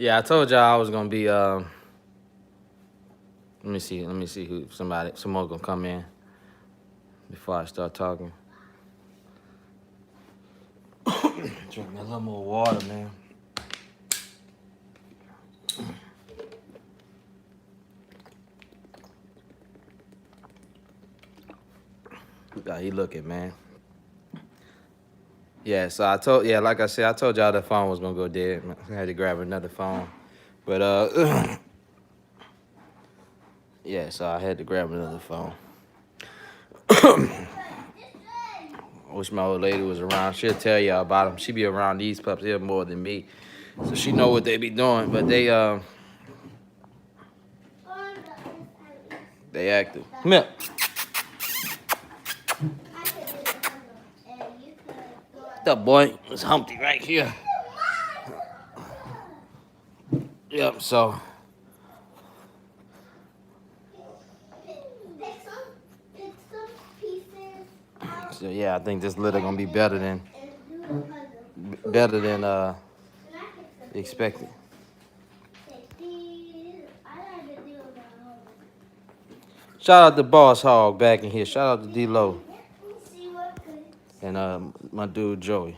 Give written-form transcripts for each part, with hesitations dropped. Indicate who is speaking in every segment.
Speaker 1: Yeah, I told y'all I was gonna be. Let me see. Let me see who some more gonna come in before I start talking. Drink me a little more water, man. How you looking, man? Yeah, so like I said, I told y'all the phone was gonna go dead. I had to grab another phone, but yeah, so I had to grab another phone. I wish my old lady was around. She'll tell y'all about them. She be around these pups here more than me, so she know what they be doing. But they active. Come here. What's up, boy? It's Humpty right here. Yep. So yeah, I think this litter gonna be better than expected. Shout out to Boss Hog back in here. Shout out to D-Lo. And my dude Joey.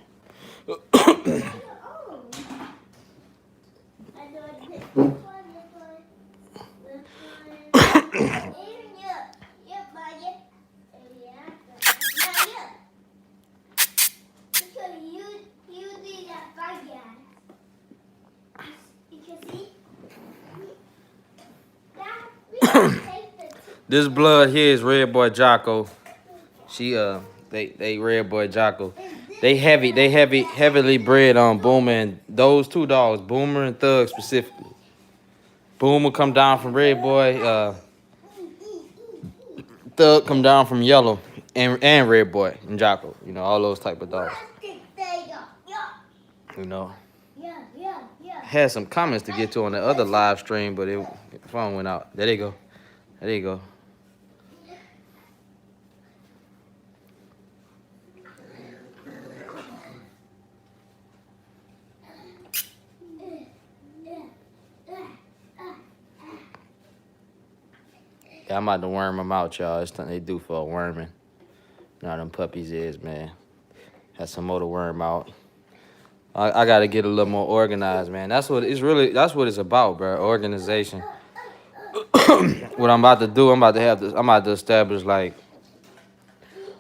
Speaker 1: This blood here is Red Boy Jocko. They Red Boy Jocko. They heavily bred on Boomer and those two dogs, Boomer and Thug specifically. Boomer come down from Red Boy, Thug come down from Yellow and Red Boy and Jocko. You know, all those type of dogs. You know. Had some comments to get to on the other live stream, but the phone went out. There they go. There you go. Yeah, I'm about to worm them out, y'all. It's something they do for a worming. You know how them puppies is, man. Had some more to worm out. I gotta get a little more organized, man. That's what it's about, bro. Organization. What I'm about to do, I'm about to establish like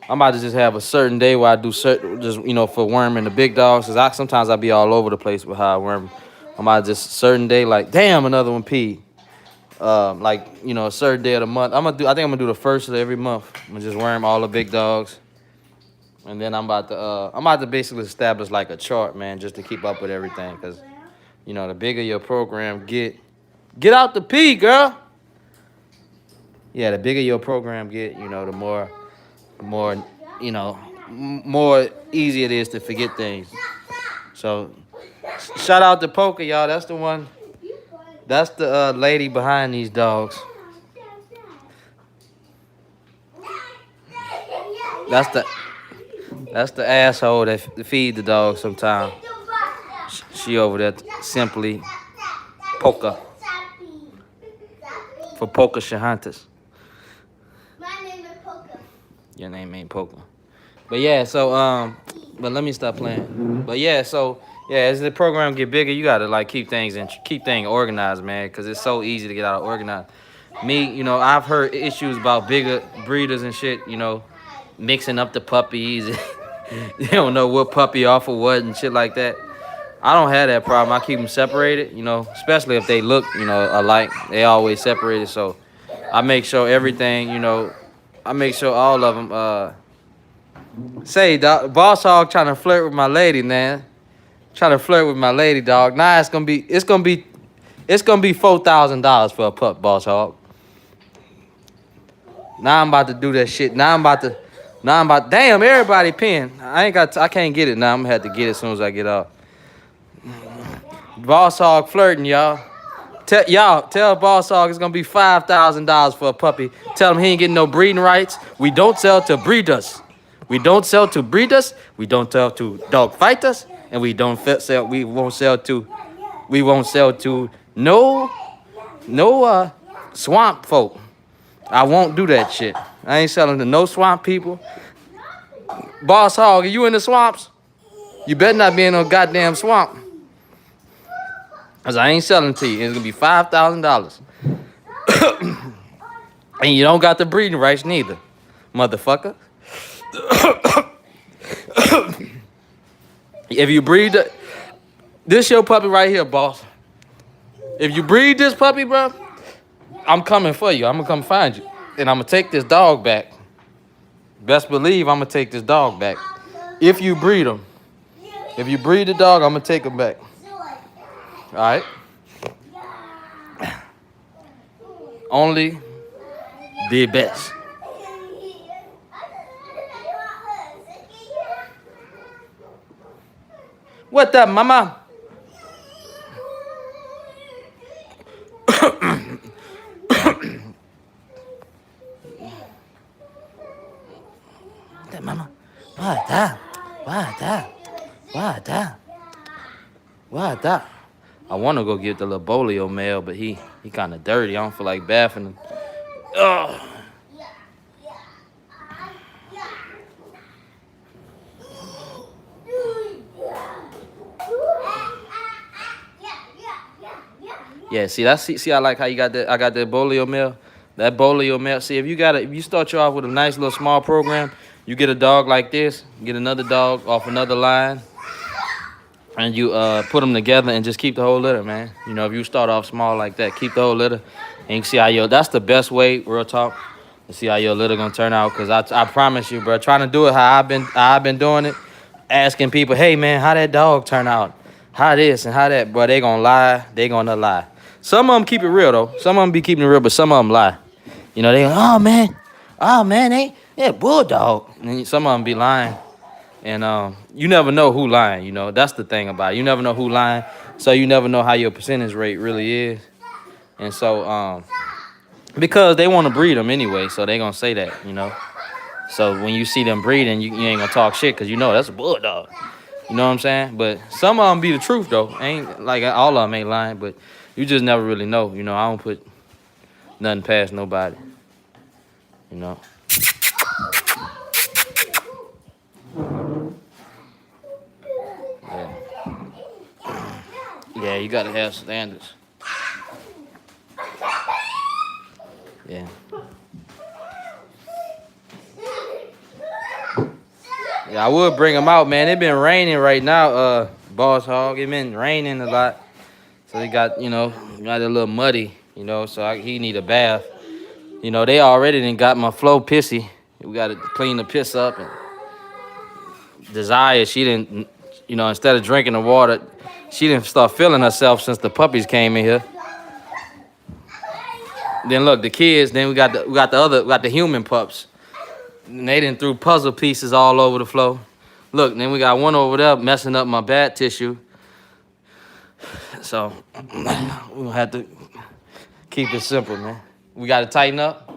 Speaker 1: I'm about to just have a certain day where I do certain, just for worming the big dogs. Cause sometimes I be all over the place with how I worm. I'm about to just certain day like, damn, another one peed. Like a certain day of the month. I think I'm gonna do the first of every month. I'm gonna just worm all the big dogs, and then I'm about to basically establish like a chart, man, just to keep up with everything. Cause the bigger your program get out the pee, girl. Yeah, the bigger your program get, the more, more easy it is to forget things. So, shout out to Poker, y'all. That's the one. That's the lady behind these dogs. That's the asshole that feed the dogs sometimes. She over there simply Poker. For Poker Shahantas. My name is Poker. Your name ain't Poker. But yeah, so but let me stop playing. But yeah, so yeah, as the program get bigger, you gotta like keep things organized, man, because it's so easy to get out of organized. Me, I've heard issues about bigger breeders and shit, mixing up the puppies. They don't know what puppy off of what and shit like that. I don't have that problem. I keep them separated, especially if they look, alike. They always separated, so I make sure everything, I make sure all of them. Say, dog, Boss Hog trying to flirt with my lady, man. Trying to flirt with my lady, dog. Nah, it's gonna be $4,000 for a pup, Boss Hog. Now I'm about to do that shit. Now I'm about. Damn, everybody pin. I can't get it now. I'm gonna have to get it as soon as I get off. Boss Hog flirting, y'all. Tell Boss Hog it's gonna be $5,000 for a puppy. Tell him he ain't getting no breeding rights. We don't sell to breeders. We don't sell to breeders. We don't sell to dog fighters, and we won't sell to We won't sell to no swamp folk. I won't do that shit. I ain't selling to no swamp people. Boss Hog, are you in the swamps? You better not be in no goddamn swamp. Cause I ain't selling to you. It's gonna be $5,000. And you don't got the breeding rights neither, motherfucker. If you breed this your puppy right here, boss. If you breed this puppy, bro, I'm coming for you. I'm gonna come find you. And I'm gonna take this dog back. Best believe I'm gonna take this dog back. If you breed him. If you breed the dog, I'm gonna take him back. All right? Only the best. What up, mama? That mama. What that? What that? What that? What that? I want to go get the little bolio male, but he kind of dirty. I don't feel like bathing him. Ugh. Yeah, see I like how you got that. I got that bolio male. That bolio male. See, if you start you off with a nice little small program, you get a dog like this, get another dog off another line, and you put them together and just keep the whole litter, man. You know, if you start off small like that, keep the whole litter, and you can see how that's the best way, real talk, to see how your litter gonna turn out. Cause I promise you, bro, trying to do it how I've been doing it, asking people, hey man, how that dog turn out, how this and how that, bro, they gonna lie, they gonna lie. Some of them keep it real though. Some of them be keeping it real, but some of them lie. You know, they go, oh man, they bulldog. And some of them be lying. And you never know who lying, you know. That's the thing about it. You never know who lying. So you never know how your percentage rate really is. And so, because they want to breed them anyway, so they going to say that, you know. So when you see them breeding, you ain't going to talk shit because you know that's a bulldog. You know what I'm saying? But some of them be the truth, though. Ain't like all of them ain't lying, but you just never really know. You know, I don't put nothing past nobody, you know. Yeah, you gotta have standards. Yeah. Yeah, I would bring them out, man. It been raining right now, Boss Hog. It been raining a lot. So they got, you know, got a little muddy, you know, so he need a bath. You know, they already done got my flow pissy. We gotta clean the piss up. And Desire, she didn't, you know, instead of drinking the water, she didn't start feeling herself since the puppies came in here. Then look, the kids. Then we got the human pups. And they done threw puzzle pieces all over the floor. Look, then we got one over there messing up my bad tissue. So we gonna have to keep it simple, man. We gotta tighten up.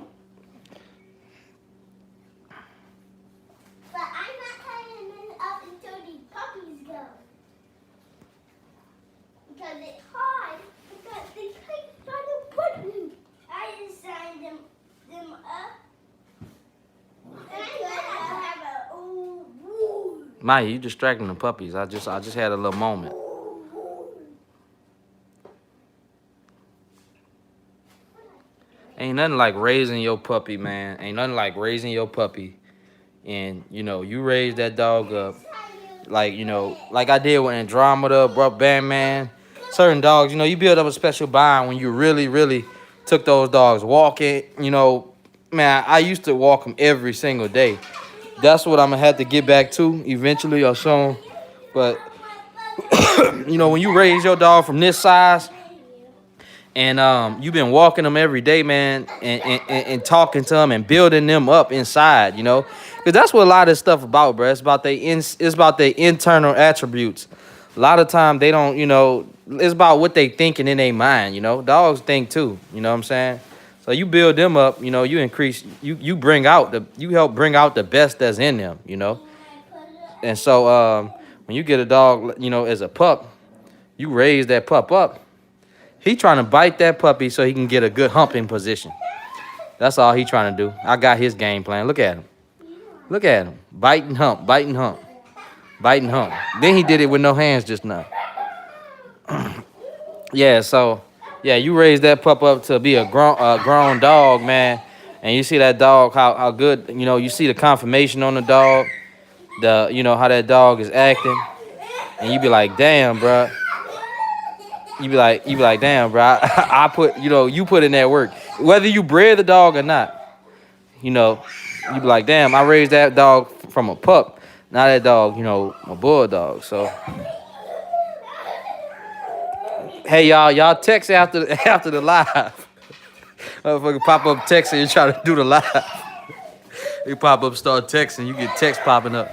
Speaker 1: Maya, you distracting the puppies. I just had a little moment. Ain't nothing like raising your puppy, man. Ain't nothing like raising your puppy. And, you know, you raise that dog up. Like, you know, like I did with Andromeda, bro, Batman. Certain dogs, you know, you build up a special bond when you really, really took those dogs walking. You know, man, I used to walk them every single day. That's what I'm going to have to get back to eventually or soon. But, you know, when you raise your dog from this size and you've been walking them every day, man, and talking to them and building them up inside, you know. Because that's what a lot of this stuff about, bro. It's about their internal attributes. A lot of time they don't, you know, it's about what they thinking in their mind, you know. Dogs think too, you know what I'm saying? So you build them up, you know, you increase, you help bring out the best that's in them, you know. And so when you get a dog, you know, as a pup, You raise that pup up. He trying to bite that puppy so he can get a good humping position. That's all he trying to do. I got his game plan. Look at him. Look at him. Bite and hump. Bite and hump. Bite and hump. Then he did it with no hands just now. Yeah, so yeah, you raise that pup up to be a grown dog, man. And you see that dog, how good, you see the confirmation on the dog, how that dog is acting. And you be like, damn, bro. You be like, damn, bro. I put, you put in that work. Whether you bred the dog or not, you be like, damn, I raised that dog from a pup. Now that dog, a bulldog. So, hey, y'all text after the live. Motherfucker pop up text and you try to do the live. You pop up, start texting, you get text popping up.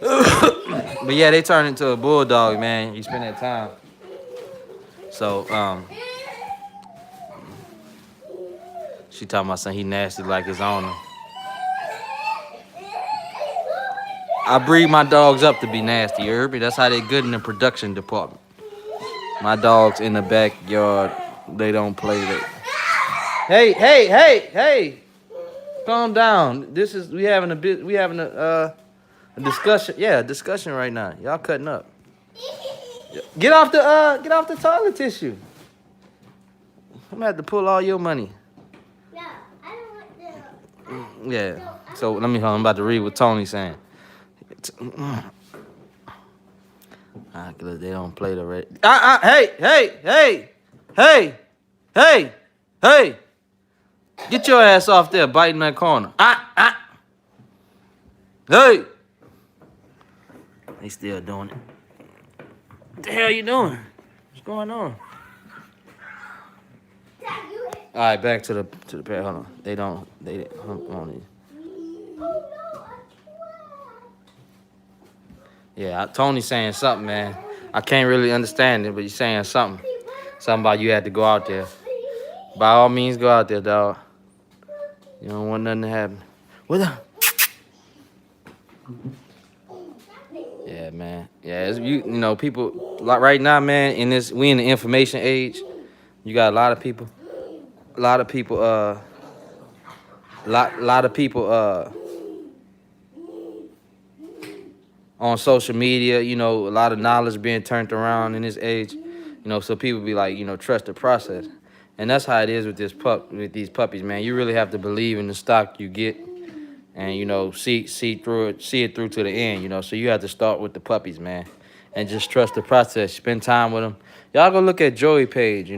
Speaker 1: But yeah, they turn into a bulldog, man. You spend that time. So, she talking about something he nasty like his owner. I breed my dogs up to be nasty, you heard me? That's how they good in the production department. My dogs in the backyard, they don't play that. Hey! Calm down. We having a discussion. Yeah, a discussion right now. Y'all cutting up. Get off the toilet tissue. I'm gonna have to pull all your money.
Speaker 2: No, I don't want to.
Speaker 1: Yeah. So let me. I'm about to read what Tony's saying. Cause they don't play the red. Hey! Get your ass off there, biting that corner. Hey! They still doing it. What the hell you doing? What's going on? All right, back to the pair. Hold on. They hump on it. Yeah, Tony's saying something, man. I can't really understand it, but he's saying something. Something about you had to go out there. By all means, go out there, dog. You don't want nothing to happen. What the? Yeah, man. Yeah, it's, people like right now, man. We in the information age. You got a lot of people on social media, a lot of knowledge being turned around in this age, so people be like, trust the process. And that's how it is with these puppies, man. You really have to believe in the stock you get and, see it through to the end, so you have to start with the puppies, man, and just trust the process. Spend time with them. Y'all go look at Joey page,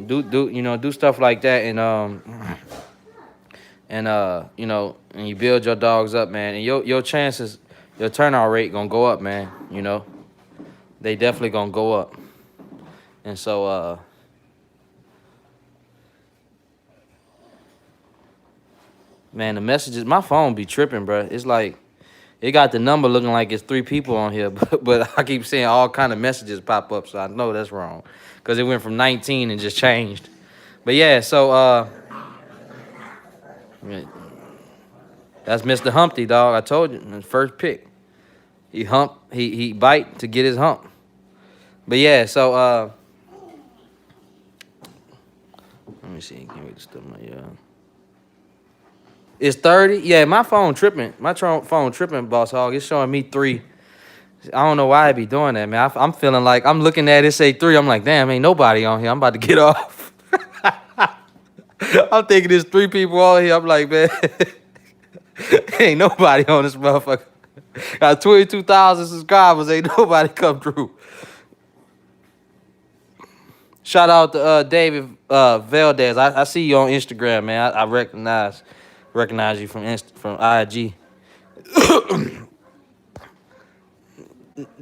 Speaker 1: do stuff like that and you build your dogs up, man, and your chances, your turnout rate gonna go up, man. They definitely gonna go up. And so man, the messages, my phone be tripping, bro. It's like it got the number looking like it's 3 people on here, but I keep seeing all kind of messages pop up, so I know that's wrong, because it went from 19 and just changed. But yeah, so that's Mr. Humpty, dog. I told you, his first pick. He bite to get his hump. But yeah, so let me see. Can we just do my It's 30. Yeah, my phone tripping. My phone tripping, Boss Hog. It's showing me 3. I don't know why I be doing that, man. I'm feeling like I'm looking at it say 3. I'm like, damn, ain't nobody on here. I'm about to get off. I'm thinking there's 3 people on here. I'm like, man, ain't nobody on this motherfucker. Got 22,000 subscribers. Ain't nobody come through. Shout out to David Valdez. I see you on Instagram, man. I recognize you from IG.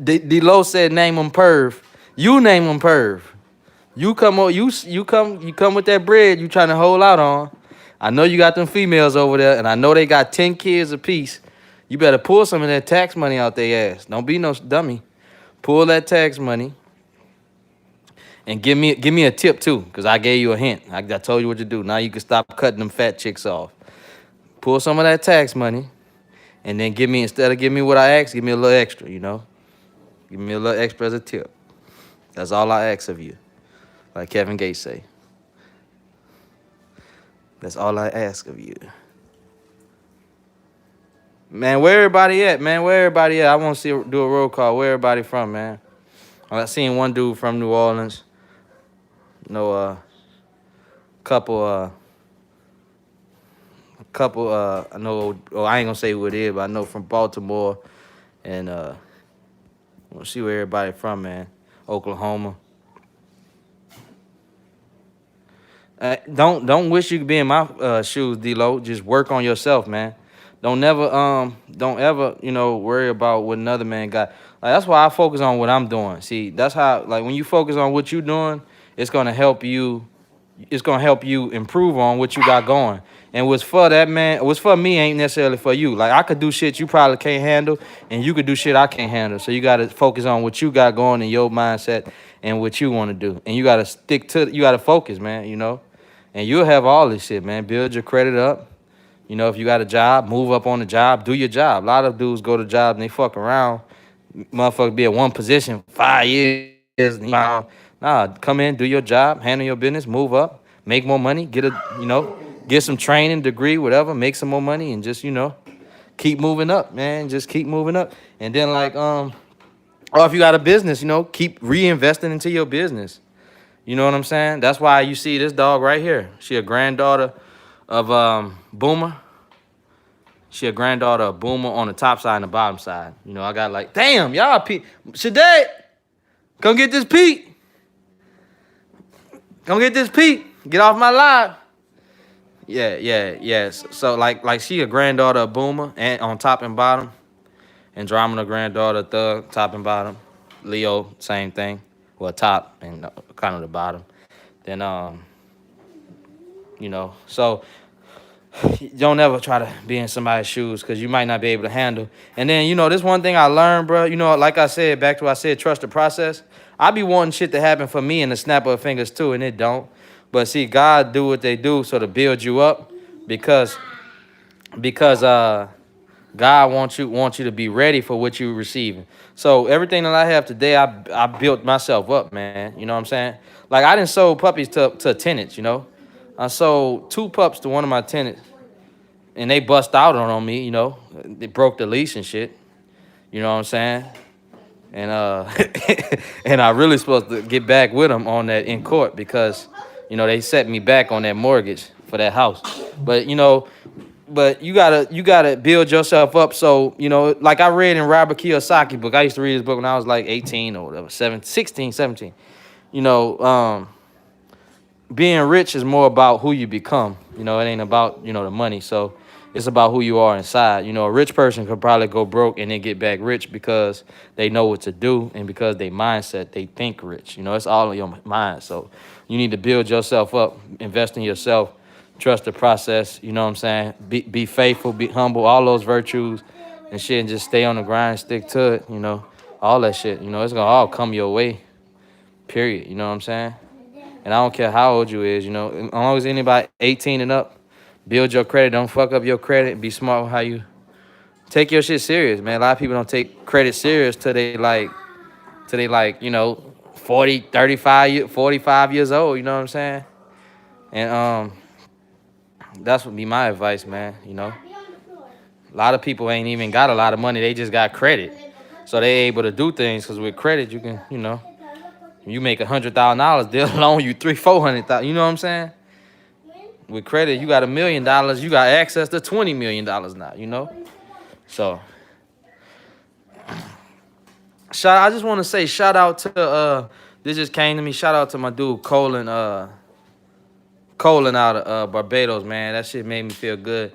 Speaker 1: D-Lo said name him Perv. You name him Perv. You come with that bread you trying to hold out on. I know you got them females over there, and I know they got 10 kids apiece. You better pull some of that tax money out their ass. Don't be no dummy. Pull that tax money and give me a tip too, because I gave you a hint. I told you what to do. Now you can stop cutting them fat chicks off. Pull some of that tax money, and then instead of give me what I asked, give me a little extra, Give me a little extra as a tip. That's all I ask of you. Like Kevin Gates say. That's all I ask of you. Man, where everybody at, man? Where everybody at? I want to do a roll call. Where everybody from, man? I seen one dude from New Orleans. No, couple, I know, oh, I ain't gonna say who it is, but I know from Baltimore. And, we'll see where everybody from, man. Oklahoma. Don't wish you could be in my shoes, D-Lo. Just work on yourself, man. Don't ever, worry about what another man got. Like, that's why I focus on what I'm doing. See, that's how, like, when you focus on what you're doing, it's gonna help you. It's gonna help you improve on what you got going. And what's for that man, what's for me ain't necessarily for you. Like, I could do shit you probably can't handle, and you could do shit I can't handle. So you gotta focus on what you got going in your mindset and what you want to do. And you gotta you gotta focus, man. And you'll have all this shit, man. Build your credit up. If you got a job, move up on the job, do your job. A lot of dudes go to jobs and they fuck around. Motherfucker be at one position 5 years. Nah, come in, do your job, handle your business, move up, make more money, get some training, degree, whatever, make some more money, and just, keep moving up, man. Just keep moving up. And then or if you got a business, keep reinvesting into your business. You know what I'm saying? That's why you see this dog right here. She a granddaughter of Boomer. She a granddaughter of Boomer on the top side and the bottom side. I got like, damn, y'all Pete. Shadad, come get this Pete. Come get this Pete. Get off my live. Yeah. So like she a granddaughter of Boomer and on top and bottom. Andromeda granddaughter, Thug, top and bottom. Leo, same thing. Well, top and kind of the bottom. Then so don't ever try to be in somebody's shoes because you might not be able to handle. And then, this one thing I learned, bro, like I said, back to what I said, trust the process. I be wanting shit to happen for me in the snap of fingers too, and it don't. But see, God do what they do so to build you up because God wants you to be ready for what you're receiving. So everything that I have today, I built myself up, man. You know what I'm saying? Like I done sold puppies to tenants, I sold 2 pups to one of my tenants, and they bust out on me, They broke the lease and shit. You know what I'm saying? And and I really supposed to get back with them on that in court because, they set me back on that mortgage for that house. But but you gotta build yourself up. So, like I read in Robert Kiyosaki book. I used to read his book when I was like 18 or whatever, 16, 17. Being rich is more about who you become. It ain't about, the money. So it's about who you are inside. A rich person could probably go broke and then get back rich because they know what to do and because they mindset, they think rich. It's all in your mind. So you need to build yourself up, invest in yourself, trust the process. You know what I'm saying? Be faithful, be humble, all those virtues and shit, and just stay on the grind, stick to it, all that shit. It's going to all come your way, period. You know what I'm saying? And I don't care how old you is, as long as anybody 18 and up, build your credit. Don't fuck up your credit. Be smart with how you take your shit serious, man. A lot of people don't take credit serious till they 40, 35, 45 years old, you know what I'm saying? And that's what be my advice, man, A lot of people ain't even got a lot of money. They just got credit. So they able to do things because with credit, you can, you make $100,000, they'll loan you $300,000-$400,000. You know what I'm saying? With credit, you got $1 million. You got access to $20 million now. So, I just want to say shout out to this just came to me. Shout out to my dude Colin out of Barbados, man. That shit made me feel good,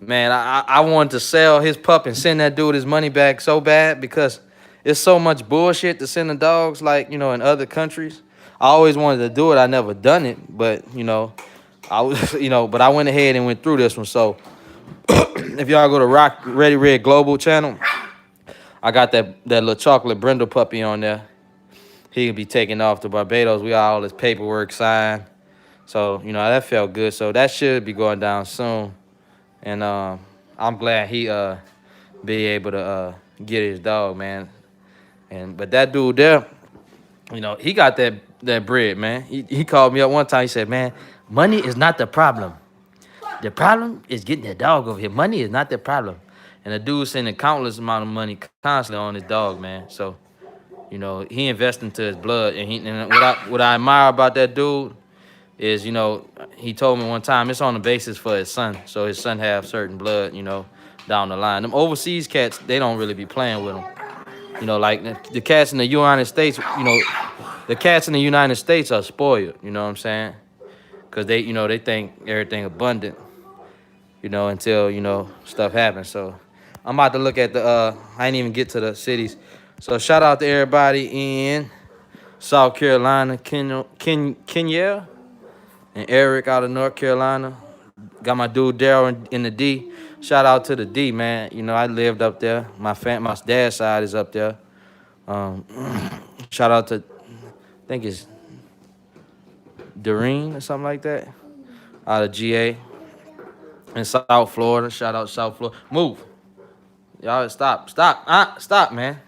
Speaker 1: man. I wanted to sell his pup and send that dude his money back so bad because it's so much bullshit to send the dogs, in other countries. I always wanted to do it. I never done it, but, I was, but I went ahead and went through this one. So if y'all go to Ready Red Global channel, I got that little chocolate brindle puppy on there. He'll be taking off to Barbados. We got all his paperwork signed. So, that felt good. So that should be going down soon. And I'm glad he be able to get his dog, man. But that dude there, He got that bread, man. He called me up one time. He said, "Man, money is not the problem. The problem is getting that dog over here. Money is not the problem." And the dude's sending countless amount of money constantly on his dog, man. So, he invests into his blood. And what I admire about that dude is, he told me one time it's on the basis for his son. So his son have certain blood, down the line. Them overseas cats, they don't really be playing with them. Like the cats in the United States, the cats in the United States are spoiled. You know what I'm saying? Because they think everything abundant. Until stuff happens. So I'm about to look at I ain't even get to the cities. So shout out to everybody in South Carolina, Kenya, and Eric out of North Carolina. Got my dude Daryl in the D. Shout out to the D, man. I lived up there. My dad's side is up there. Um, Shout out to, I think it's Doreen or something like that, out of GA in South Florida. Shout out South Florida. Move. Y'all stop, man.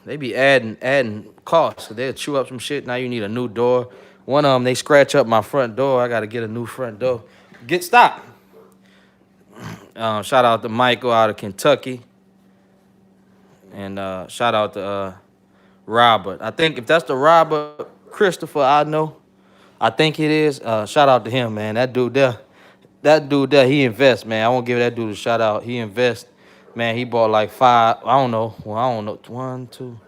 Speaker 1: They be adding costs. So they'll chew up some shit. Now you need a new door. One of them, they scratch up my front door. I got to get a new front door. Stop. Shout out to Michael out of Kentucky. And shout out to Robert. I think if that's the Robert Christopher I know, I think it is. Shout out to him, man. That dude there, he invests, man. I won't give that dude a shout out. He invests. Man, he bought like 5, I don't know. Well, I don't know. 1, 2,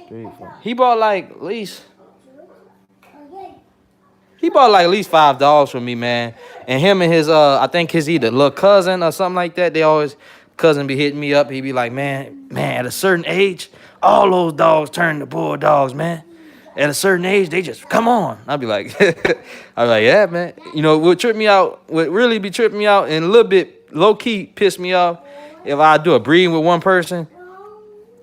Speaker 1: 3, 4. He bought like at least $5 from me, man. And him and his I think his either little cousin or something like that. They always cousin be hitting me up. He be like, man, at a certain age, all those dogs turn to bulldogs, man. At a certain age, they just come on. I'd be like, yeah, man. What trip me out, what really be tripping me out, and a little bit low key piss me off, if I do a breeding with one person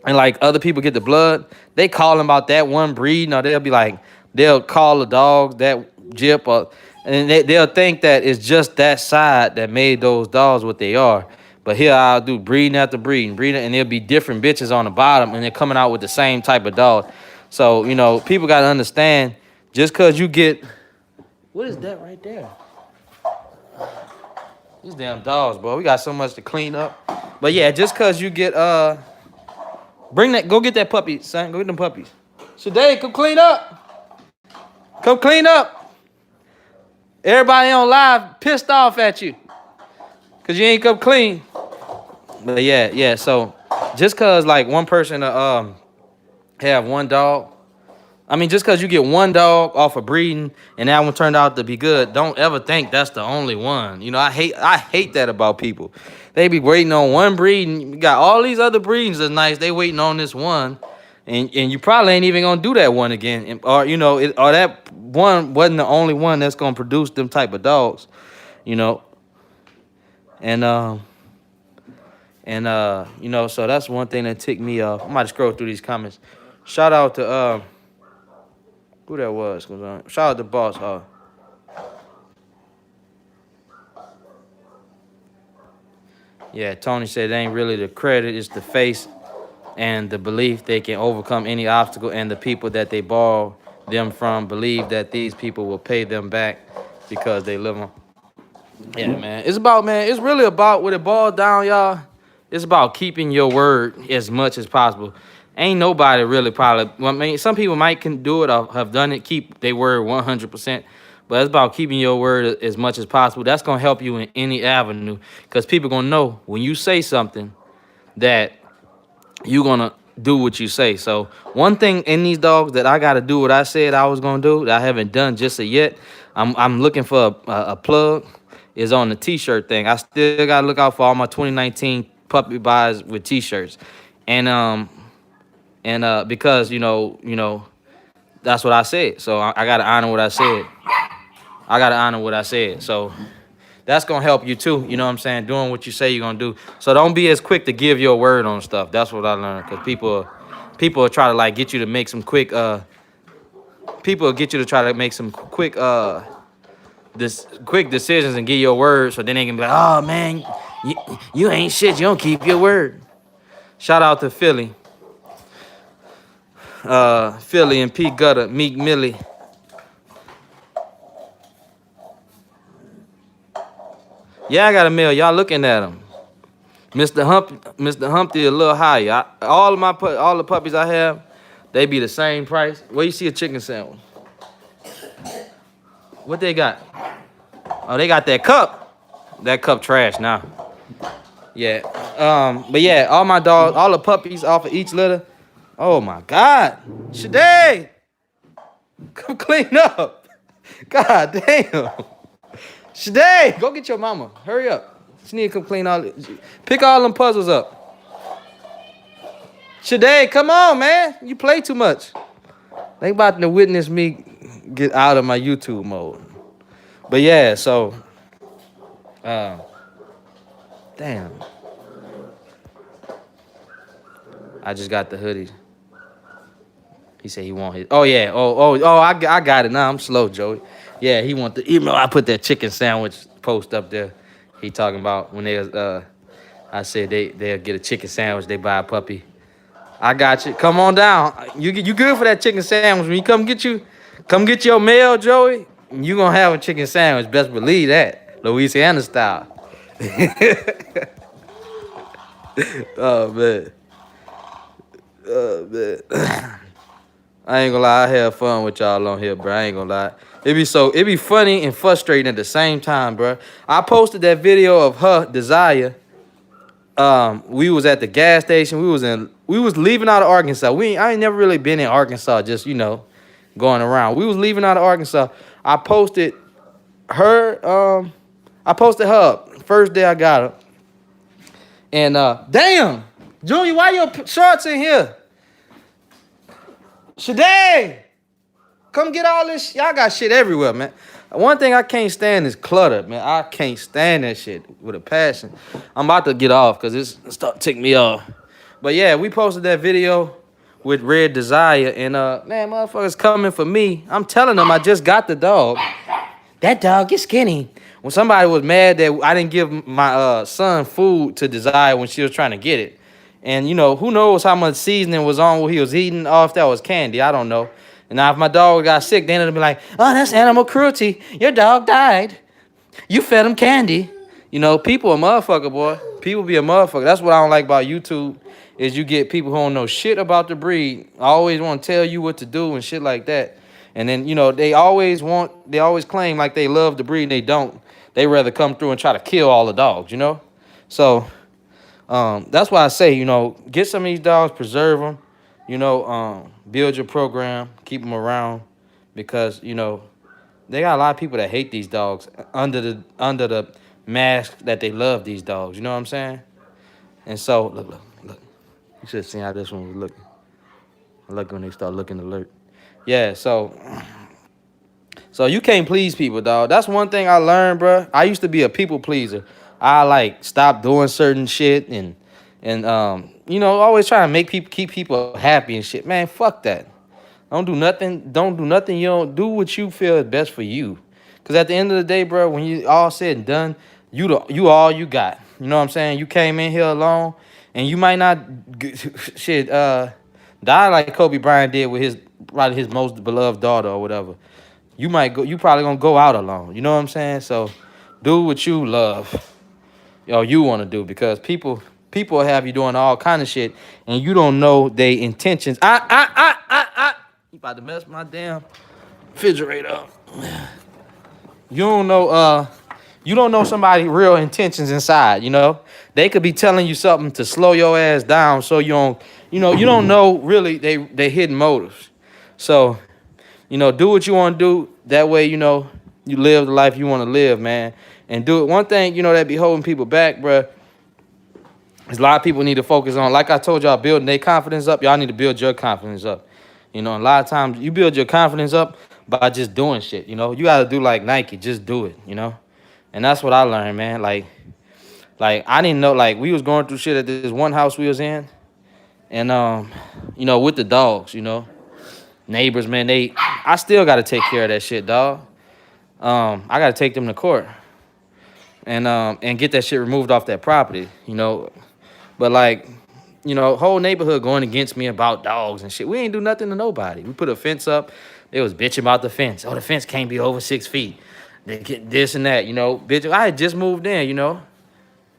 Speaker 1: and like other people get the blood, they call them about that one breed. No, they'll be like, they'll call the dog that jip, and they'll think that it's just that side that made those dogs what they are. But here I'll do breeding after breeding, and there'll be different bitches on the bottom, and they're coming out with the same type of dog. So, people got to understand, just because you get, what is that right there? These damn dogs, bro. We got so much to clean up. But yeah, just because you get, go get that puppy, son. Go get them puppies. Today, come clean up. Come clean up. Everybody on live pissed off at you because you ain't come clean. But yeah. So just because like one person have one dog, just because you get one dog off of breeding and that one turned out to be good, don't ever think that's the only one. I hate that about people. They be waiting on one breed, and you got all these other breedings that's nice. They waiting on this one, and you probably ain't even gonna do that one again, or that one wasn't the only one that's gonna produce them type of dogs, and so that's one thing that ticked me off. I might scroll through these comments. Shout out to who that was. Shout out to Boss Hog. Yeah, Tony said it ain't really the credit, it's the face and the belief they can overcome any obstacle, and the people that they borrow them from believe that these people will pay them back because they live on. Yeah, man. It's really about what it boils down, y'all. It's about keeping your word as much as possible. Ain't nobody really probably, some people can do it or have done it, keep their word 100%. But it's about keeping your word as much as possible. That's going to help you in any avenue, because people going to know when you say something that you're going to do what you say. So one thing in these dogs that I got to do what I said I was going to do that I haven't done just yet, I'm looking for a plug, is on the T-shirt thing. I still got to look out for all my 2019 puppy buys with T-shirts. And because, that's what I said. So I got to honor what I said. So that's going to help you too. You know what I'm saying? Doing what you say you're going to do. So don't be as quick to give your word on stuff. That's what I learned. Because people will try to like get you to make some quick, quick decisions and give your word. So then they can be like, oh man, you ain't shit. You don't keep your word. Shout out to Philly. Philly and P Gutter, Meek Millie. Yeah, I got a mail. Y'all looking at him. Mr. Humpty a little higher. All the puppies I have, they be the same price. Where you see a chicken sandwich? What they got? Oh, they got that cup. That cup trash now. Yeah. But yeah, all my dogs, all the puppies off of each litter. Oh my God. Shade, come clean up. God damn. Shade, go get your mama. Hurry up. She need to come clean pick all them puzzles up. Shade, come on, man. You play too much. They about to witness me get out of my YouTube mode. But yeah, so damn. I just got the hoodie. He said he want his. Oh yeah. I got it now. I'm slow, Joey. Yeah, he want the email. I put that chicken sandwich post up there. He talking about when they I said they'll get a chicken sandwich. They buy a puppy. I got you. Come on down. You good for that chicken sandwich? When you come get your mail, Joey. You gonna have a chicken sandwich. Best believe that, Louisiana style. Oh man. I ain't gonna lie, I have fun with y'all on here, bro. I ain't gonna lie. It be funny and frustrating at the same time, bro. I posted that video of her, Desire. We was at the gas station. We was leaving out of Arkansas. I ain't never really been in Arkansas, just going around. We was leaving out of Arkansas. I posted her, first day I got her. And damn, Junior, why your shorts in here? Shade, come get all this. Y'all got shit everywhere, man. One thing I can't stand is clutter, man. I can't stand that shit with a passion. I'm about to get off because it's start ticking me off. But yeah, we posted that video with Red Desire, and man, motherfuckers coming for me. I'm telling them I just got the dog. That dog is skinny. When somebody was mad that I didn't give my son food to Desire when she was trying to get it. And, who knows how much seasoning was on what he was eating, or if that was candy. I don't know. And now if my dog got sick, then it'll be like, oh, that's animal cruelty. Your dog died. You fed him candy. People a motherfucker, boy. People be a motherfucker. That's what I don't like about YouTube, is you get people who don't know shit about the breed. Always want to tell you what to do and shit like that. And then, they always claim like they love the breed and they don't. They rather come through and try to kill all the dogs, So... that's why I say, get some of these dogs, preserve them, build your program, keep them around, because, they got a lot of people that hate these dogs under the mask that they love these dogs. You know what I'm saying? And so, look. You should have seen how this one was looking. I like when they start looking alert. Yeah, so you can't please people, dog. That's one thing I learned, bro. I used to be a people pleaser. I stop doing certain shit and always trying to keep people happy and shit. Man, fuck that. Don't do nothing. You don't do what you feel is best for you. Cause at the end of the day, bro, when you all said and done, you all you got. You know what I'm saying? You came in here alone, and you might not die like Kobe Bryant did with his most beloved daughter or whatever. You probably gonna go out alone. You know what I'm saying? So do what you love. You want to do, because people have you doing all kind of shit and you don't know their intentions. You about to mess my damn refrigerator up. You don't know somebody's real intentions inside. They could be telling you something to slow your ass down, so you don't know really they hidden motives. So do what you want to do. That way you live the life you want to live, man. And do it. One thing, that be holding people back, bruh, is a lot of people need to focus on, like I told y'all, building their confidence up. Y'all need to build your confidence up. A lot of times you build your confidence up by just doing shit. You got to do like Nike. Just do it, And that's what I learned, man. Like I didn't know, we was going through shit at this one house we was in. And, with the dogs, neighbors, man, I still got to take care of that shit, dog. I got to take them to court. And get that shit removed off that property, But whole neighborhood going against me about dogs and shit. We ain't do nothing to nobody. We put a fence up. They was bitching about the fence. Oh, the fence can't be over 6 feet. They get this and that, bitch. I had just moved in,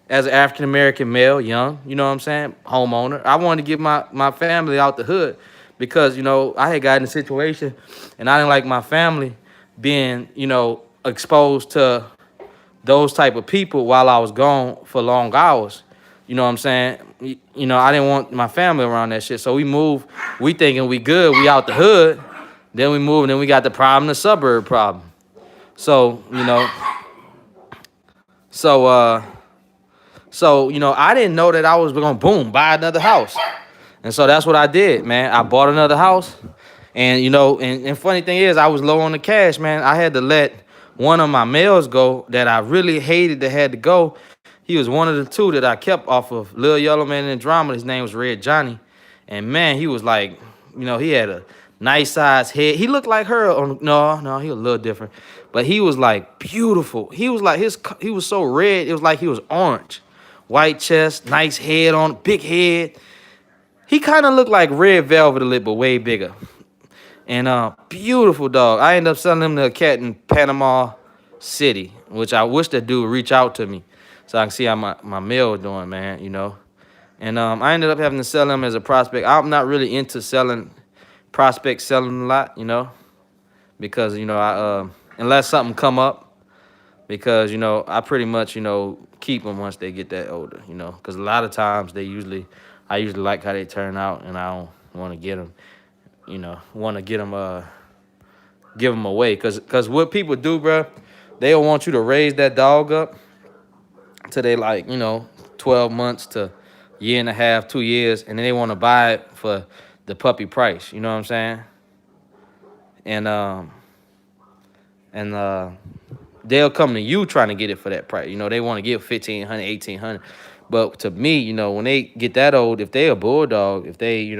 Speaker 1: as an African American male, young, you know what I'm saying, homeowner. I wanted to get my family out the hood because, I had gotten in a situation and I didn't like my family being, exposed to those type of people while I was gone for long hours. You know what I'm saying? I didn't want my family around that shit. So we moved. We thinking we good. We out the hood. Then we moved, and then we got the problem, the suburb problem. So, so I didn't know that I was gonna boom buy another house. And so that's what I did, man. I bought another house. And and funny thing is I was low on the cash, man. I had to let one of my males go that I really hated that had to go. He was one of the two that I kept off of Lil Yellow Man in Drama. His name was Red Johnny. And man, he was like, he had a nice size head. He looked like her on no, he was a little different. But he was like beautiful. He was like he was so red, it was like he was orange. White chest, nice head on, big head. He kind of looked like Red Velvet a little, but way bigger. And beautiful dog. I ended up selling him to a cat in Panama City, which I wish that dude would reach out to me so I can see how my mail doing, man, And I ended up having to sell him as a prospect. I'm not really into selling a lot, because, I unless something come up, because, I pretty much, keep them once they get that older, because a lot of times I usually like how they turn out and I don't want to get them. Want to get them, give them away. Cause what people do, bro, they'll want you to raise that dog up till they 12 months to year and a half, 2 years, and then they want to buy it for the puppy price. You know what I'm saying? And they'll come to you trying to get it for that price. They want to give 1,500, 1,800. But to me, when they get that old, if they a bulldog, if they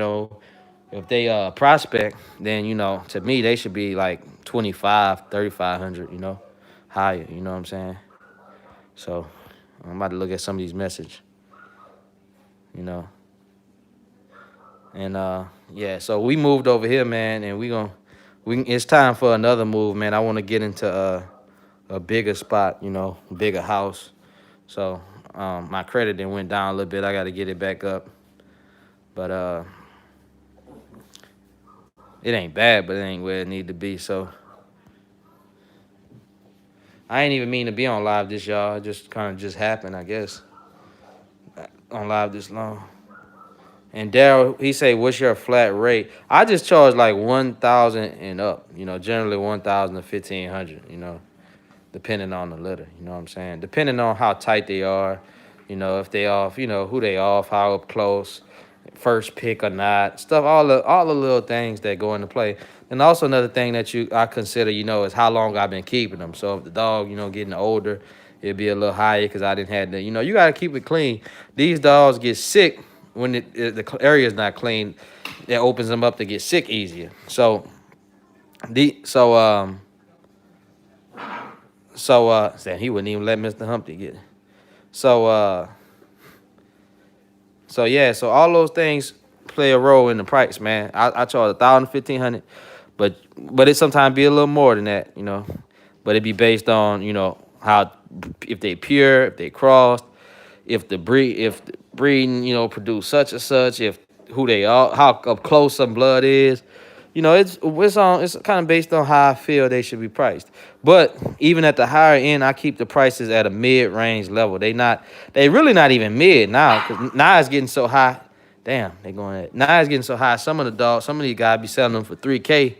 Speaker 1: prospect, then to me they should be like 25, 3,500, higher, you know what I'm saying? So I'm about to look at some of these messages, you know. And yeah, so we moved over here, man, and it's time for another move, man. I want to get into a bigger spot, bigger house. So my credit then went down a little bit. I got to get it back up. But it ain't bad, but it ain't where it need to be. So I ain't even mean to be on live this, y'all. It just kind of just happened, I guess. On live this long. And Daryl, he say, what's your flat rate? I just charge like 1,000 and up. Generally 1,000 to 1,500, depending on the litter. You know what I'm saying? Depending on how tight they are, if they off, who they off, how up close, first pick or not, stuff, all the little things that go into play. And also another thing that I consider, is how long I've been keeping them. So if the dog, getting older, it'd be a little higher because I didn't have the, you got to keep it clean. These dogs get sick when the area is not clean. It opens them up to get sick easier. So saying he wouldn't even let Mr. Humpty get it. So yeah, so all those things play a role in the price, man. I charge 1,000, 1,500, but it sometimes be a little more than that, But it be based on, how, if they pure, if they crossed, if the breeding, produce such and such, if who they are, how up close some blood is. It's kind of based on how I feel they should be priced. But even at the higher end, I keep the prices at a mid-range level. They really not even mid now, because now it's getting so high. Damn, now it's getting so high. Some of these guys be selling them for 3K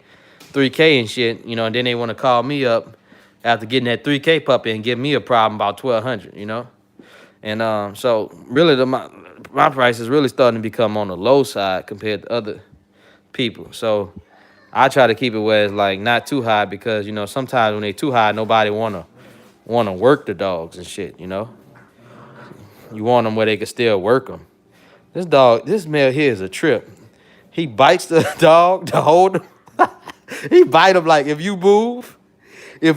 Speaker 1: and shit, and then they want to call me up after getting that 3K puppy and give me a problem about 1,200, And so really my price is really starting to become on the low side compared to other people. So I try to keep it where it's like not too high, because sometimes when they too high, nobody wanna work the dogs and shit. You want them where they can still work them. This male here is a trip. He bites the dog to hold him. He bite him like, if you move, I'm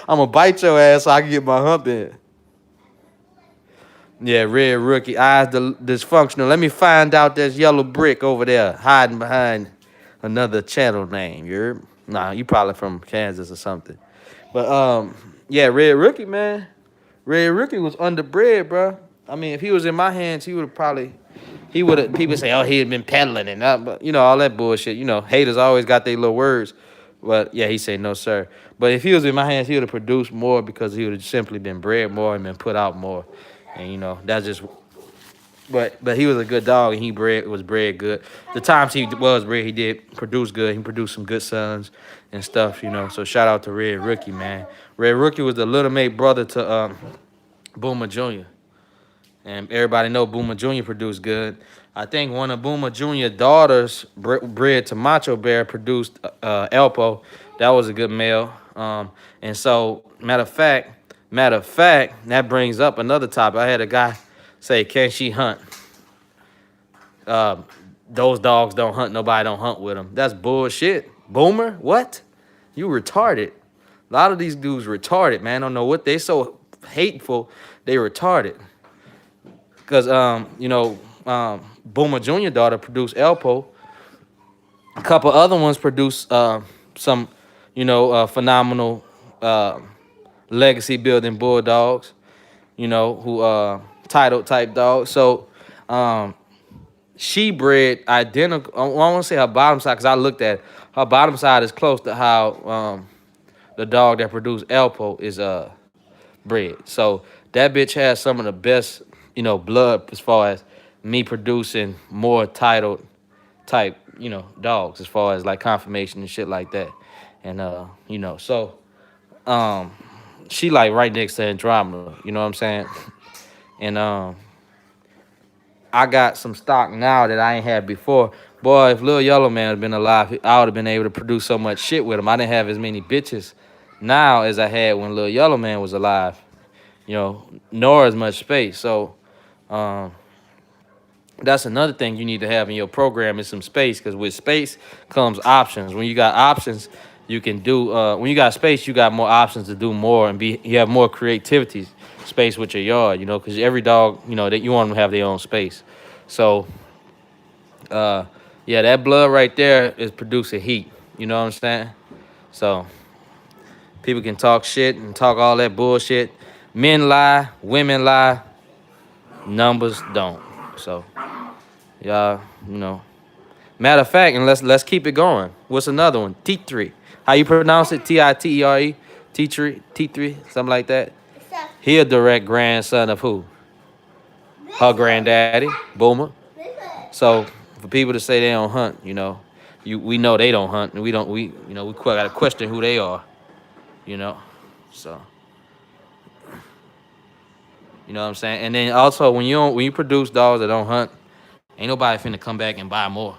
Speaker 1: gonna bite your ass so I can get my hump in. Yeah, red rookie. Eyes dysfunctional. Let me find out there's yellow brick over there hiding behind another channel name. You're nah, you probably from Kansas or something. But yeah, red rookie, man. Red rookie was underbred, bro. I mean, if he was in my hands, he would have probably he would have. People say, oh, he had been peddling and that, but you know all that bullshit. You know, haters always got their little words. But yeah, he said no, sir. But if he was in my hands, he would have produced more because he would have simply been bred more and been put out more. And you know, that's just. But he was a good dog and he was bred good. The times he was bred, he did produce good. He produced some good sons and stuff. You know, so shout out to Red Rookie, man. Red Rookie was the little mate brother to Boomer Jr. And everybody know Boomer Jr. produced good. I think one of Boomer Jr. daughters bred to Macho Bear produced Elpo. That was a good male. And so matter of fact, that brings up another topic. I had a guy say, "Can she hunt?" Those dogs don't hunt. Nobody don't hunt with them. That's bullshit. Boomer, what? You retarded. A lot of these dudes retarded, man. I don't know what they so hateful. They retarded. Cause Boomer Jr. daughter produced Elpo. A couple other ones produced some, phenomenal legacy building bulldogs. Who titled type dogs. So she bred identical. I want to say her bottom side because I looked at it. Her bottom side is close to how the dog that produced Elpo is bred. So that bitch has some of the best, blood as far as me producing more titled type, dogs as far as like confirmation and shit like that. And so she like right next to Andromeda, you know what I'm saying? And I got some stock now that I ain't had before. Boy, if Lil Yellow Man had been alive, I would have been able to produce so much shit with him. I didn't have as many bitches now as I had when Lil Yellow Man was alive. Nor as much space. So that's another thing you need to have in your program is some space, because with space comes options. When you got options, you can do. When you got space, you got more options to do more and be. You have more creativity space with your yard. Because every dog, that you want them to have their own space. So, yeah, that blood right there is producing heat. You know what I'm saying? So people can talk shit and talk all that bullshit. Men lie, women lie, numbers don't. So y'all, Matter of fact, and let's keep it going. What's another one? T3. How you pronounce it? Titere. T3, something like that. He a direct grandson of who? Her granddaddy, Boomer. So for people to say they don't hunt, we know they don't hunt, and we gotta question who they are, So you know what I'm saying? And then also when you produce dogs that don't hunt, ain't nobody finna come back and buy more.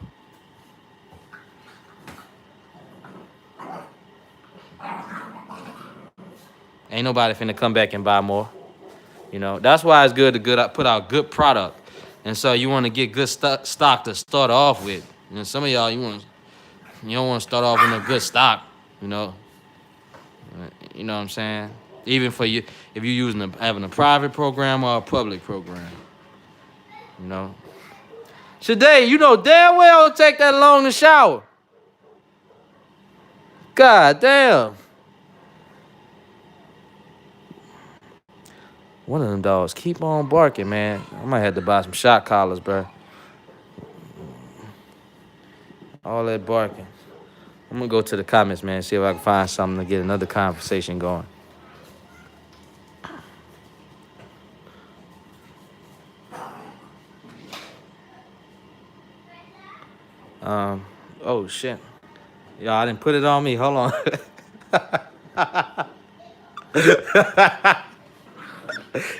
Speaker 1: Ain't nobody finna come back and buy more. That's why it's good to put out good product. And so you want to get good stock to start off with. Some of y'all you don't want to start off with a good stock. You know what I'm saying? Even for you, if you're having a private program or a public program. Today, damn well it'll take that long to shower. God damn. One of them dogs keep on barking, man. I might have to buy some shot collars, bro. All that barking. I'm gonna go to the comments, man, see if I can find something to get another conversation going. Oh shit. Y'all, I didn't put it on me. Hold on.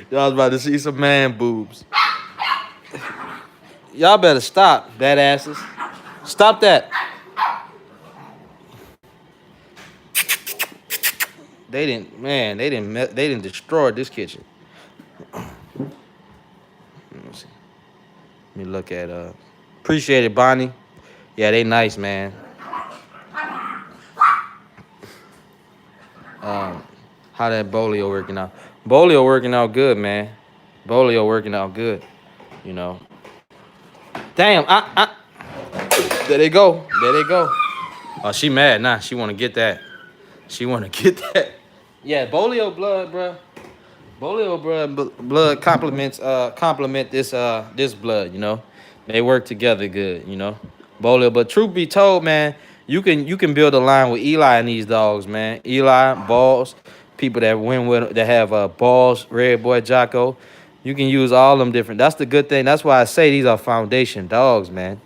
Speaker 1: Y'all was about to see some man boobs. Y'all better stop, badasses. Stop that. They didn't destroy this kitchen. Let me look at appreciate it, Bonnie. Yeah, they nice, man. How that Bolio working out? Bolio working out good, man. Bolio working out good, you know. Damn, there they go. There they go. Oh, she mad now. She want to get that. She want to get that. Yeah, Bolio blood, bro. Bolio blood complement this blood, you know. They work together good, you know. Bolio, but truth be told, man, you can build a line with Eli and these dogs, man. Eli, Balls, people that win with that have Balls, Red Boy, Jocko. You can use all them different. That's the good thing. That's why I say these are foundation dogs, man.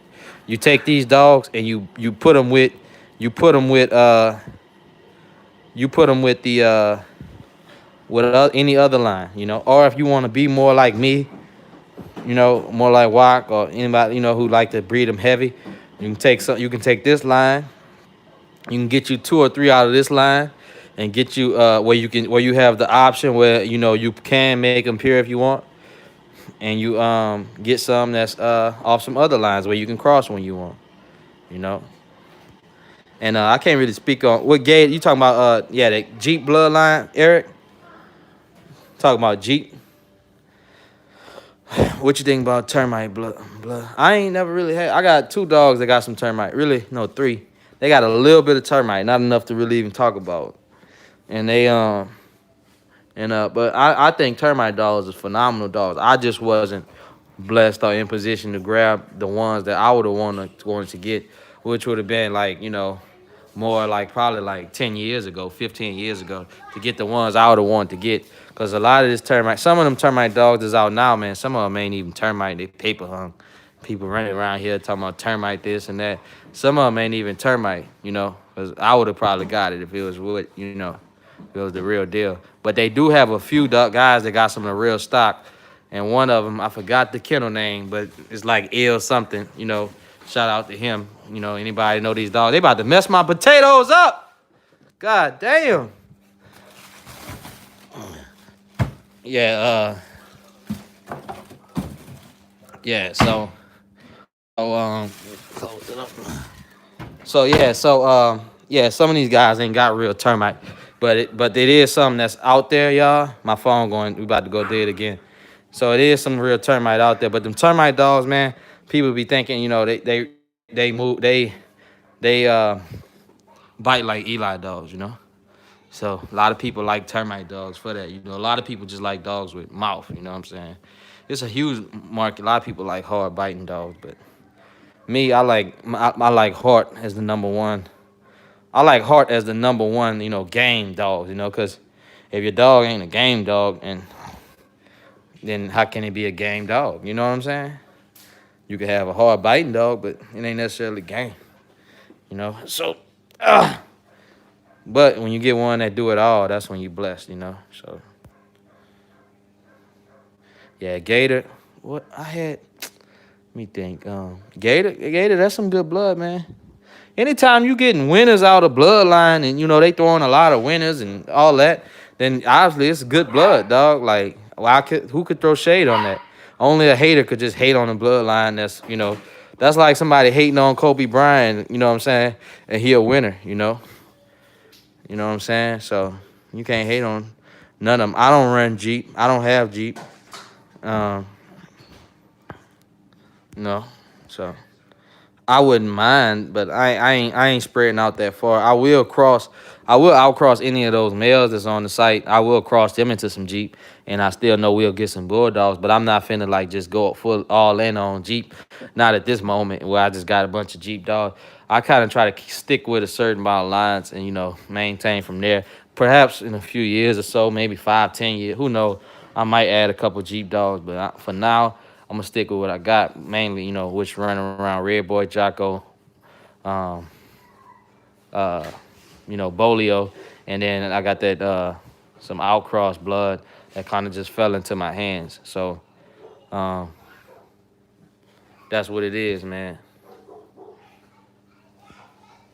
Speaker 1: You take these dogs and you put them with you put them with you put them with the with any other line, you know. Or if you want to be more like me, you know, more like Walk or anybody, you know, who like to breed them heavy, you can take some. You can take this line. You can get you 2 or 3 out of this line, and get you where you have the option where you know you can make them pure if you want, and you get some that's off some other lines where you can cross when you want, you know. And I can't really speak on what gate you talking about. Yeah, the Jeep bloodline, Eric. Talking about Jeep. What you think about termite blood? I ain't never really had. I got 2 dogs that got some termite. Really, no, 3. They got a little bit of termite, not enough to really even talk about. And they but I think termite dogs is phenomenal dogs. I just wasn't blessed or in position to grab the ones that I would have wanted to get, which would have been like, you know, more like probably like 10 years ago, 15 years ago, to get the ones I would have wanted to get. Because a lot of this termite, some of them termite dogs is out now, man. Some of them ain't even termite, they paper hung. People running around here talking about termite this and that. Some of them ain't even termite, you know, because I would have probably got it if it was wood, you know, if it was the real deal. But they do have a few guys that got some of the real stock. And one of them, I forgot the kennel name, but it's like ill something, you know. Shout out to him. You know, anybody know these dogs? They about to mess my potatoes up. God damn. Yeah, yeah, close it up. Yeah, some of these guys ain't got real termite. But it is something that's out there, y'all. My phone going, we about to go dead again. So it is some real termite out there. But them termite dogs, man, people be thinking, you know, they move they bite like Eli dogs, you know. So a lot of people like termite dogs for that. You know, a lot of people just like dogs with mouth, you know what I'm saying? It's a huge market. A lot of people like hard biting dogs, but me, I like heart as the number one. I like heart as the number one, you know, game dogs, you know, because if your dog ain't a game dog, and then how can it be a game dog? You know what I'm saying? You can have a hard biting dog, but it ain't necessarily game, you know. So, but when you get one that do it all, that's when you blessed, you know. So, yeah, Gator. What I had, let me think. Gator, that's some good blood, man. Anytime you getting winners out of bloodline, and you know they throwing a lot of winners and all that, then obviously it's good blood, dog. Like, well, who could throw shade on that? Only a hater could just hate on the bloodline. That's, you know, that's like somebody hating on Kobe Bryant. You know what I'm saying? And he a winner. You know. You know what I'm saying? So you can't hate on none of them. I don't run Jeep. I don't have Jeep. Um, no. So I wouldn't mind, but I ain't spreading out that far. I will outcross any of those males that's on the site. I will cross them into some Jeep, and I still know we'll get some Bulldogs, but I'm not finna like just go full all in on Jeep. Not at this moment where I just got a bunch of Jeep dogs. I kind of try to stick with a certain amount of lines and, you know, maintain from there. Perhaps in a few years or so, maybe 5, 10 years, who knows? I might add a couple Jeep dogs, but for now, I'm gonna stick with what I got, mainly, you know, which running around Red Boy, Jocko, um, uh, you know, Bolio, and then I got that some outcross blood that kind of just fell into my hands. So um, that's what it is, man.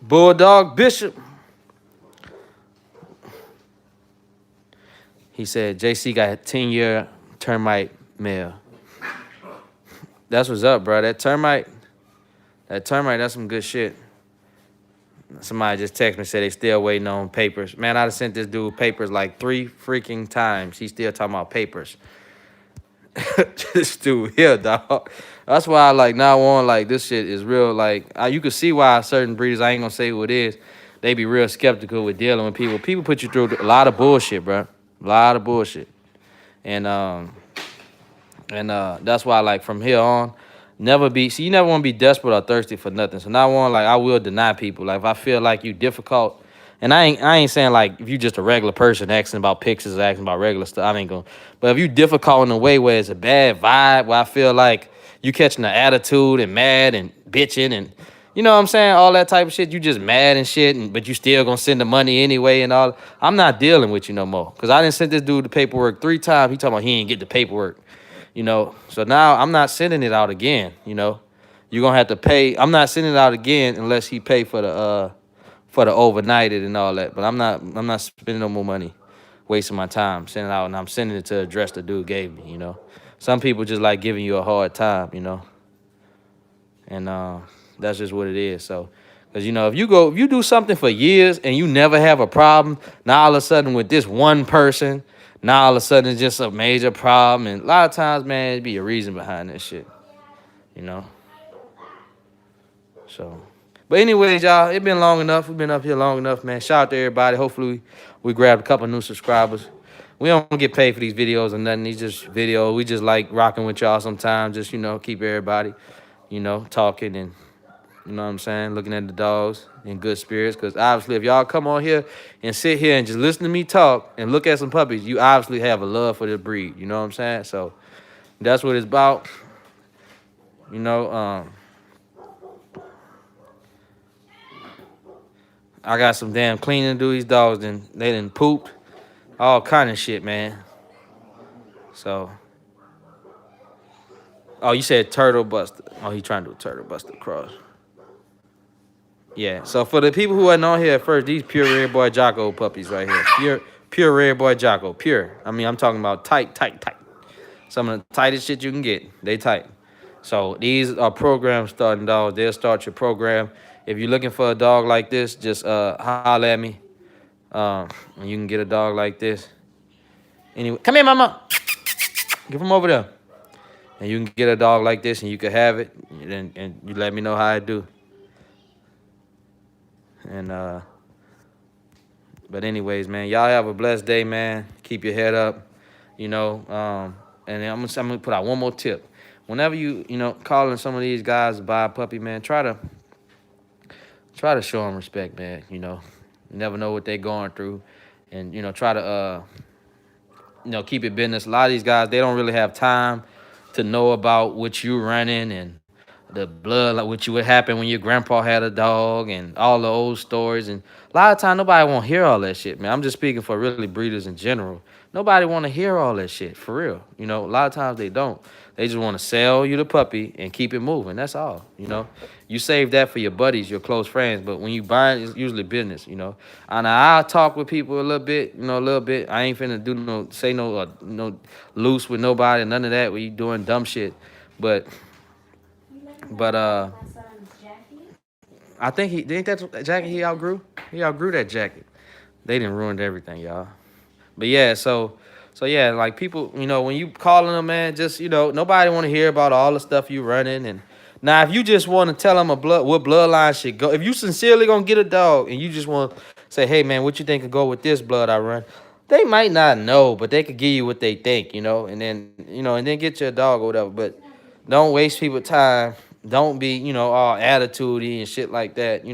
Speaker 1: Bulldog Bishop. He said JC got a 10-year termite male. That's what's up, bro. That termite, that's some good shit. Somebody just texted me, said they still waiting on papers. Man, I done sent this dude papers like 3 freaking times. He's still talking about papers. This dude here, dog. That's why I like now on like this shit is real. Like you can see why certain breeders, I ain't gonna say who it is, they be real skeptical with dealing with people. People put you through a lot of bullshit, bro. A lot of bullshit. And that's why like from here on, never be see you never want to be desperate or thirsty for nothing. So now on like I will deny people. Like if I feel like you difficult, and I ain't saying like if you just a regular person asking about pictures or asking about regular stuff, I ain't gonna. But if you difficult in a way where it's a bad vibe, where I feel like you catching the attitude and mad and bitching and you know what I'm saying, all that type of shit, you just mad and shit, but you still gonna send the money anyway and all. I'm not dealing with you no more. Cause I didn't send this dude the paperwork 3 times. He talking about he ain't get the paperwork. So now I'm not sending it out again. You're gonna have to pay. I'm not sending it out again unless he pay for the overnighted and all that. But I'm not spending no more money, wasting my time sending it out, and I'm sending it to the address the dude gave me. Some people just like giving you a hard time. And that's just what it is. So, because if you do something for years and you never have a problem, now all of a sudden with this one person, now all of a sudden it's just a major problem. And a lot of times, man, it'd be a reason behind that shit. You know. So, but anyways, y'all, it been long enough. We've been up here long enough, man. Shout out to everybody. Hopefully, we grabbed a couple new subscribers. We don't get paid for these videos or nothing. These just videos. We just like rocking with y'all sometimes. Just keep everybody, talking and. You know what I'm saying? Looking at the dogs in good spirits. Because obviously, if y'all come on here and sit here and just listen to me talk and look at some puppies, you obviously have a love for the breed. You know what I'm saying? So that's what it's about. I got some damn cleaning to do. These dogs, they done pooped. All kind of shit, man. So. Oh, you said turtle buster. Oh, he trying to do a turtle buster cross. Yeah, so for the people who are on here at first, these pure Red Boy Jocko puppies right here. Pure Red Boy Jocko. Pure. I mean, I'm talking about tight. Some of the tightest shit you can get. They tight. So these are program starting dogs. They'll start your program. If you're looking for a dog like this, just holler at me. And you can get a dog like this. Anyway, come here, mama. Give him over there. And you can get a dog like this and you can have it. And you let me know how I do. And but anyways, man, y'all have a blessed day, man. Keep your head up, and then I'm gonna put out one more tip. Whenever you calling some of these guys to buy a puppy, man, try to show them respect, man. You never know what they're going through, and try to keep it business. A lot of these guys, they don't really have time to know about what you running and the blood, like what happened when your grandpa had a dog and all the old stories. And a lot of time, nobody won't hear all that shit, man. I'm just speaking for really breeders in general. Nobody want to hear all that shit, for real. A lot of times they don't. They just want to sell you the puppy and keep it moving. That's all, You save that for your buddies, your close friends. But when you buy it, it's usually business, And I'll talk with people a little bit, a little bit. I ain't finna do no loose with nobody, none of that where you doing dumb shit. But I think that jacket he outgrew. He outgrew that jacket. They didn't ruin everything, y'all. But yeah, so yeah, like people, when you calling them, man, just nobody want to hear about all the stuff you running. And now, if you just want to tell them what bloodline should go, if you sincerely gonna get a dog and you just want to say, hey man, what you think could go with this blood I run? They might not know, but they could give you what they think, and then get your dog or whatever. But don't waste people's time. Don't be, all attitudey and shit like that.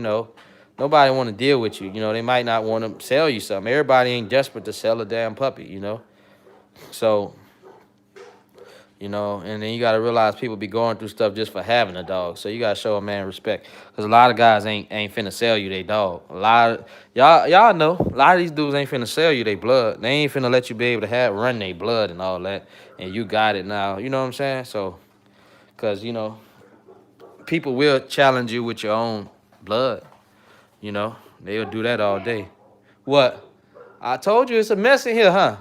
Speaker 1: Nobody want to deal with you. They might not want to sell you something. Everybody ain't desperate to sell a damn puppy. So, and then you got to realize people be going through stuff just for having a dog. So you got to show a man respect. Because a lot of guys ain't finna sell you their dog. A lot of, y'all know, a lot of these dudes ain't finna sell you their blood. They ain't finna let you be able to run their blood and all that. And you got it now. You know what I'm saying? So, because, people will challenge you with your own blood. They'll do that all day. What? I told you it's a mess in here, huh?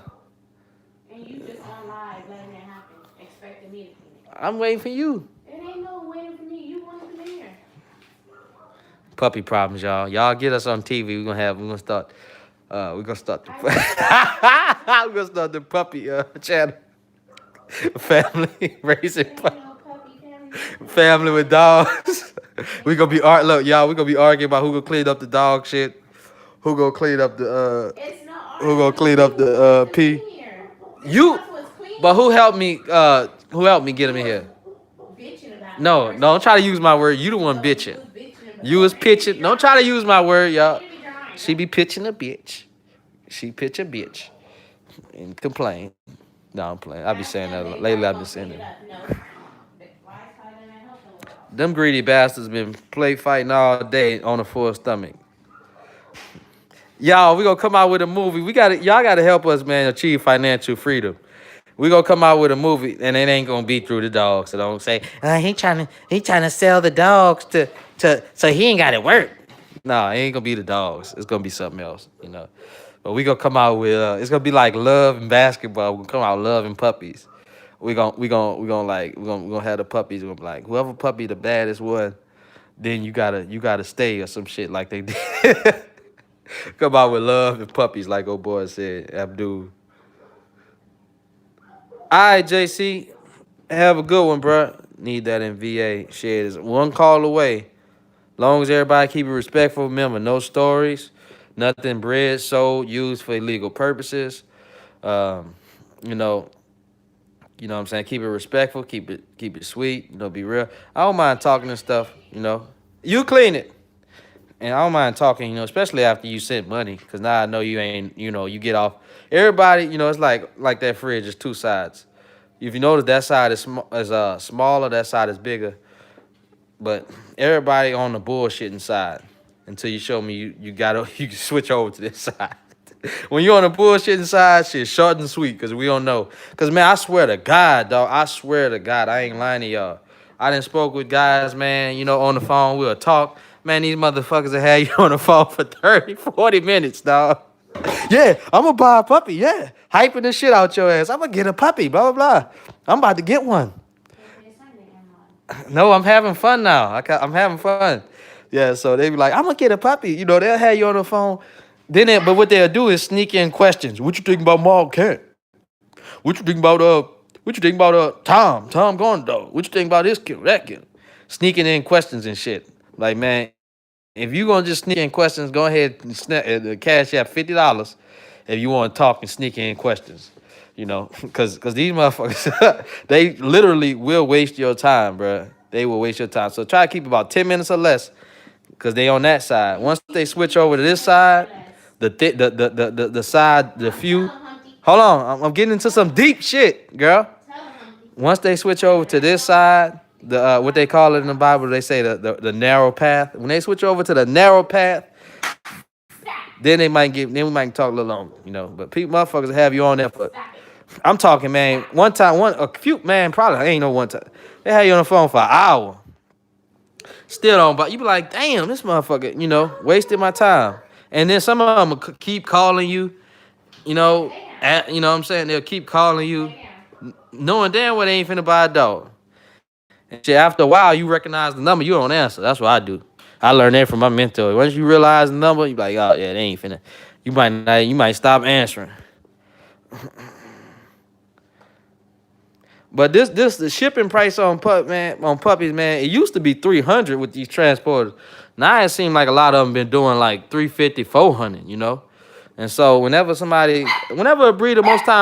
Speaker 2: And you just on live letting that happen, expecting me to come in.
Speaker 1: I'm waiting for you.
Speaker 2: It ain't no waiting for me. You want to come in here.
Speaker 1: Puppy problems, y'all. Y'all get us on TV. We're gonna start the puppy channel. Family raising
Speaker 2: Ain't no puppy family raising no
Speaker 1: family with
Speaker 2: dogs.
Speaker 1: dogs. We gonna be look, y'all. We gonna be arguing about who gonna clean up the dog shit. Who gonna clean up the
Speaker 2: It's not
Speaker 1: Who gonna
Speaker 2: arguing.
Speaker 1: clean
Speaker 2: We
Speaker 1: up
Speaker 2: was
Speaker 1: the
Speaker 2: supposed to
Speaker 1: pee?
Speaker 2: be here. This
Speaker 1: You.
Speaker 2: house was clean.
Speaker 1: But who helped me? Who helped me get him
Speaker 2: You
Speaker 1: in
Speaker 2: was
Speaker 1: here?
Speaker 2: bitching about it
Speaker 1: No,
Speaker 2: first.
Speaker 1: don't try to use my word. You the one
Speaker 2: No, you
Speaker 1: bitching.
Speaker 2: was bitching about it.
Speaker 1: You was
Speaker 2: Okay, you be
Speaker 1: pitching. Don't try
Speaker 2: drying.
Speaker 1: to use my word, y'all.
Speaker 2: You be drying.
Speaker 1: She be pitching a bitch. She pitch a bitch and complain. No, I'm playing. I be saying that lately. I've been saying it.
Speaker 2: No. Why is Tyler not helping with all?
Speaker 1: Them greedy bastards been play fighting all day on a full stomach. Y'all, we gonna come out with a movie. Y'all gotta help us, man, achieve financial freedom. We gonna come out with a movie, and it ain't gonna be through the dogs. So don't say, he trying to sell the dogs so he ain't got to work. Nah, it ain't gonna be the dogs. It's gonna be something else, you know. But we gonna come out with it's gonna be like love and basketball. We gonna come out love and puppies. We gonna have the puppies. We're gonna be like, whoever puppy the baddest one, then you gotta stay or some shit like they did. Come out with love and puppies, like old boy said, Abdul. All right, JC, have a good one, bro. Need that in VA. Shit is one call away. Long as everybody keep it respectful, remember, no stories, nothing bred, sold, used for illegal purposes. Um, you know, what I'm saying? Keep it respectful, keep it sweet, be real. I don't mind talking and stuff. You clean it. And I don't mind talking, especially after you sent money, because now I know you ain't, you get off. Everybody, it's like that fridge, it's two sides. If you notice, that side is smaller, that side is bigger. But everybody on the bullshitting side until you show me you gotta you can switch over to this side. When you're on the bullshitting side, shit short and sweet, because we don't know. Because, man, I swear to God, dog, I swear to God, I ain't lying to y'all. I done spoke with guys, man, on the phone. We'll talk. Man, these motherfuckers will have you on the phone for 30, 40 minutes, dog. Yeah, I'm going to buy a puppy, yeah. Hyping the shit out your ass. I'm going to get a puppy, blah, blah, blah. I'm about to get one. No, I'm having fun now. I'm having fun. Yeah, so they be like, I'm going to get a puppy. They'll have you on the phone. But what they'll do is sneak in questions. What you think about Mark Kent? What you think about Tom Gondor? What you think about this kid, that kid? Sneaking in questions and shit. Like, man, if you gonna just sneak in questions, go ahead and cash out $50 if you want to talk and sneak in questions. Because these motherfuckers, they literally will waste your time, bro. They will waste your time. So try to keep about 10 minutes or less, because they on that side. Once they switch over to this side, the side, the few. Hold on, I'm getting into some deep shit, girl. Once they switch over to this side, the what they call it in the Bible, they say the narrow path. When they switch over to the narrow path, then we might talk a little longer, But people, motherfuckers have you on there for. I'm talking, man. A few, man, probably ain't no one time. They have you on the phone for an hour. Still don't, but you be like, damn, this motherfucker, wasted my time. And then some of them will keep calling you, you know what I'm saying? They'll keep calling you, knowing damn well they ain't finna buy a dog. And shit, after a while, you recognize the number, you don't answer. That's what I do. I learned that from my mentor. Once you realize the number, you be like, oh yeah, they ain't finna. You might stop answering. But the shipping price on puppies, man, it used to be $300 with these transporters. Now it seems like a lot of them been doing like $350, $400, And so whenever a breeder, most times